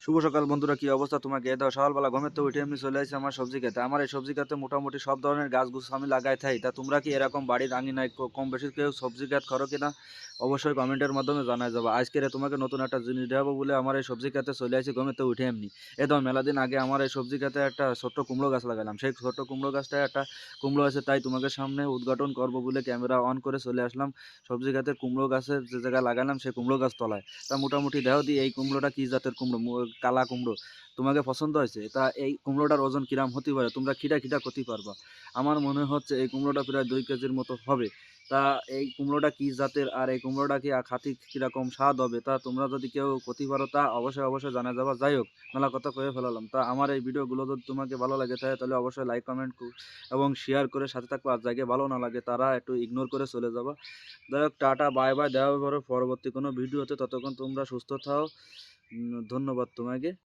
শুভ সকাল বন্ধুরা, কি অবস্থা? তোমাকে দাও সকালবেলা ঘুমের তো উঠে এমনি চলে আসছে আমার সবজি খেতে। আমার এই সবজি খেতে মোটামুটি সব ধরনের গাছগুছ আমি লাগাই থাই। তা তোমরা কি এরকম বাড়ির আঙিনায় কম বেশি কেউ সবজি ক্ষেত করো কিনা? অবশ্যই কমেন্টের মাধ্যমে জানাই যাবো। আজকে তোমাকে নতুন একটা জিনিস দেখাবো বলে আমার এই সবজি খেতে চলে আসি ঘুমের তো উঠে এমনি। এ তো মেলা দিন আগে আমার এই সবজি খেতে একটা ছোট্ট কুমড়ো গাছ লাগালাম। সেই ছোট্ট কুমড়ো গাছটা একটা কুমড়ো আছে, তাই তোমাকে সামনে উদ্ঘাটন করবো বলে ক্যামেরা অন করে চলে আসলাম সবজি খাতের কুমড়ো গাছের যে জায়গায় লাগালাম সেই কুমড়ো গাছ তলায়। তা মোটামুটি দেহ দিই এই কুমড়োটা কি জাতের কুমড়ো, কালা কুমড়ো তোমাকে পছন্দ হয়েছে? তা এই কুমড়োটার ওজন কিরাম হতে পারে, তোমরা খিটা খিটা করতে পারবা? আমার মনে হচ্ছে এই কুমড়োটা প্রায় 2 কেজির মতো হবে। তা এই কুমড়োটা কি জাতের আর এই কুমড়োটা কি খাতি কিরকম স্বাদ হবে, তা তোমরা যদি কেউ করতে পারো তা অবশ্যই অবশ্যই জানা যাবা। যাই হোক, মেলা কথা কয়ে ফেলালাম। তা আমার এই ভিডিওগুলো যদি তোমাকে ভালো লাগে থাকে তাহলে অবশ্যই লাইক কমেন্ট এবং শেয়ার করে সাথে থাকবো। আর যাকে ভালো না লাগে তারা একটু ইগনোর করে চলে যাবা। যাই হোক, টাটা বাই বাই, দেখা হবে পরবর্তী কোনো ভিডিওতে। ততক্ষণ তোমরা সুস্থ থাও। ধন্যবাদ তোমাকে।